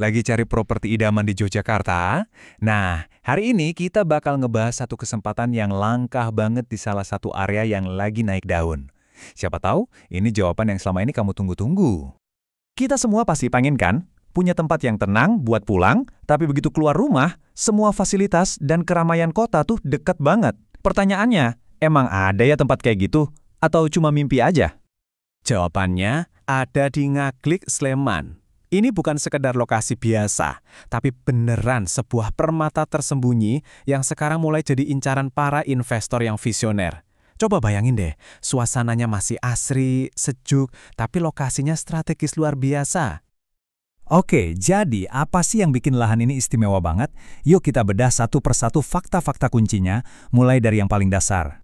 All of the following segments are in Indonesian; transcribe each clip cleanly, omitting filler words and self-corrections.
Lagi cari properti idaman di Yogyakarta? Nah, hari ini kita bakal ngebahas satu kesempatan yang langka banget di salah satu area yang lagi naik daun. Siapa tahu, ini jawaban yang selama ini kamu tunggu-tunggu. Kita semua pasti pengen kan? Punya tempat yang tenang buat pulang, tapi begitu keluar rumah, semua fasilitas dan keramaian kota tuh deket banget. Pertanyaannya, emang ada ya tempat kayak gitu? Atau cuma mimpi aja? Jawabannya ada di Ngaglik, Sleman. Ini bukan sekedar lokasi biasa, tapi beneran sebuah permata tersembunyi yang sekarang mulai jadi incaran para investor yang visioner. Coba bayangin deh, suasananya masih asri, sejuk, tapi lokasinya strategis luar biasa. Oke, jadi apa sih yang bikin lahan ini istimewa banget? Yuk kita bedah satu persatu fakta-fakta kuncinya, mulai dari yang paling dasar.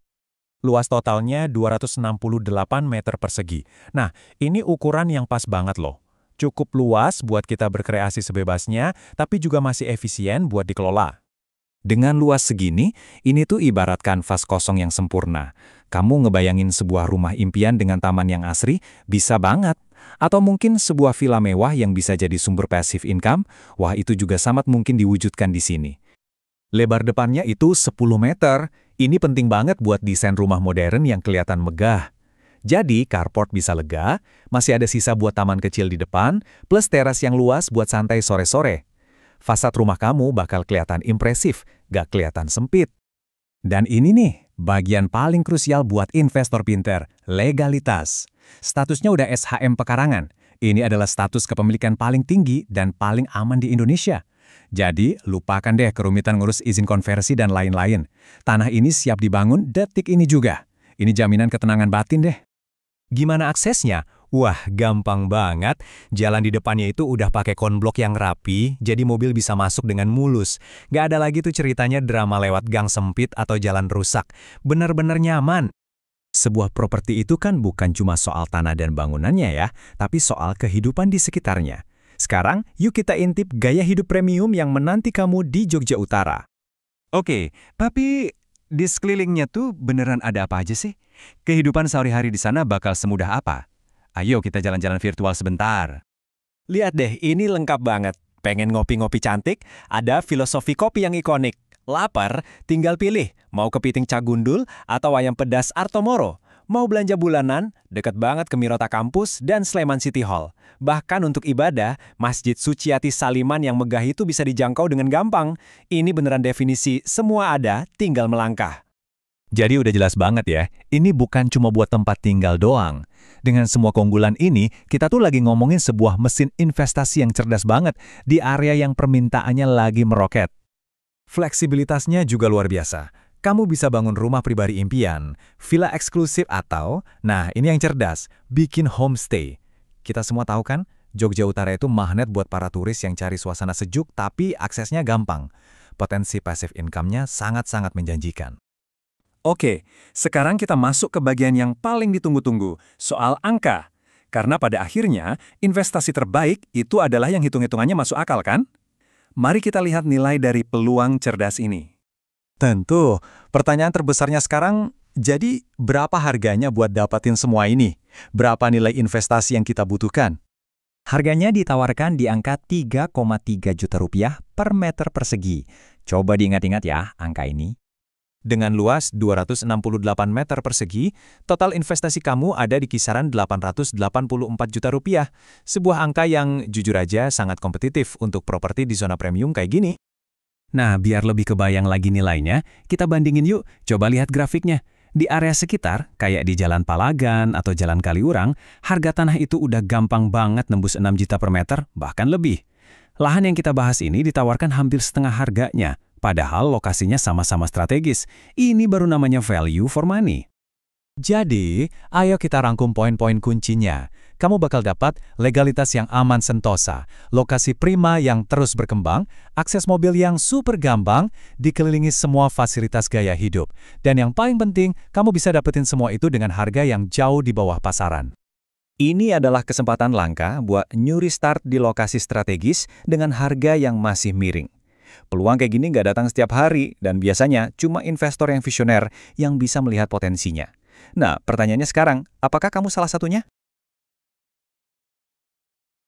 Luas totalnya 268 meter persegi. Nah, ini ukuran yang pas banget loh. Cukup luas buat kita berkreasi sebebasnya, tapi juga masih efisien buat dikelola. Dengan luas segini, ini tuh ibarat kanvas kosong yang sempurna. Kamu ngebayangin sebuah rumah impian dengan taman yang asri, bisa banget. Atau mungkin sebuah villa mewah yang bisa jadi sumber passive income, wah itu juga sangat mungkin diwujudkan di sini. Lebar depannya itu 10 meter. Ini penting banget buat desain rumah modern yang kelihatan megah. Jadi, carport bisa lega, masih ada sisa buat taman kecil di depan, plus teras yang luas buat santai sore-sore. Fasad rumah kamu bakal kelihatan impresif, gak kelihatan sempit. Dan ini nih, bagian paling krusial buat investor pinter, legalitas. Statusnya udah SHM pekarangan. Ini adalah status kepemilikan paling tinggi dan paling aman di Indonesia. Jadi, lupakan deh kerumitan ngurus izin konversi dan lain-lain. Tanah ini siap dibangun detik ini juga. Ini jaminan ketenangan batin deh. Gimana aksesnya? Wah, gampang banget. Jalan di depannya itu udah pakai konblok yang rapi, jadi mobil bisa masuk dengan mulus. Gak ada lagi tuh ceritanya drama lewat gang sempit atau jalan rusak. Bener-bener nyaman. Sebuah properti itu kan bukan cuma soal tanah dan bangunannya ya, tapi soal kehidupan di sekitarnya. Sekarang, yuk kita intip gaya hidup premium yang menanti kamu di Jogja Utara. Oke, tapi di sekelilingnya tuh beneran ada apa aja sih? Kehidupan sehari-hari di sana bakal semudah apa? Ayo kita jalan-jalan virtual sebentar. Lihat deh, ini lengkap banget. Pengen ngopi-ngopi cantik? Ada filosofi kopi yang ikonik. Lapar? Tinggal pilih. Mau kepiting Cagundul atau ayam pedas Artomoro? Mau belanja bulanan? Dekat banget ke Mirota Kampus dan Sleman City Hall. Bahkan untuk ibadah, Masjid Suciati Saliman yang megah itu bisa dijangkau dengan gampang. Ini beneran definisi semua ada, tinggal melangkah. Jadi udah jelas banget ya, ini bukan cuma buat tempat tinggal doang. Dengan semua keunggulan ini, kita tuh lagi ngomongin sebuah mesin investasi yang cerdas banget di area yang permintaannya lagi meroket. Fleksibilitasnya juga luar biasa. Kamu bisa bangun rumah pribadi impian, villa eksklusif atau, nah ini yang cerdas, bikin homestay. Kita semua tahu kan, Jogja Utara itu magnet buat para turis yang cari suasana sejuk tapi aksesnya gampang. Potensi passive income-nya sangat-sangat menjanjikan. Oke, sekarang kita masuk ke bagian yang paling ditunggu-tunggu, soal angka. Karena pada akhirnya, investasi terbaik itu adalah yang hitung-hitungannya masuk akal kan? Mari kita lihat nilai dari peluang cerdas ini. Tentu, pertanyaan terbesarnya sekarang, jadi berapa harganya buat dapatin semua ini? Berapa nilai investasi yang kita butuhkan? Harganya ditawarkan di angka 3,3 juta rupiah per meter persegi. Coba diingat-ingat ya angka ini. Dengan luas 268 meter persegi, total investasi kamu ada di kisaran 884 juta rupiah. Sebuah angka yang jujur aja sangat kompetitif untuk properti di zona premium kayak gini. Nah, biar lebih kebayang lagi nilainya, kita bandingin yuk, coba lihat grafiknya. Di area sekitar, kayak di Jalan Palagan atau Jalan Kaliurang, harga tanah itu udah gampang banget nembus 6 juta per meter, bahkan lebih. Lahan yang kita bahas ini ditawarkan hampir setengah harganya, padahal lokasinya sama-sama strategis. Ini baru namanya value for money. Jadi, ayo kita rangkum poin-poin kuncinya. Kamu bakal dapat legalitas yang aman sentosa, lokasi prima yang terus berkembang, akses mobil yang super gampang, dikelilingi semua fasilitas gaya hidup. Dan yang paling penting, kamu bisa dapetin semua itu dengan harga yang jauh di bawah pasaran. Ini adalah kesempatan langka buat new restart di lokasi strategis dengan harga yang masih miring. Peluang kayak gini nggak datang setiap hari, dan biasanya cuma investor yang visioner yang bisa melihat potensinya. Nah, pertanyaannya sekarang, apakah kamu salah satunya?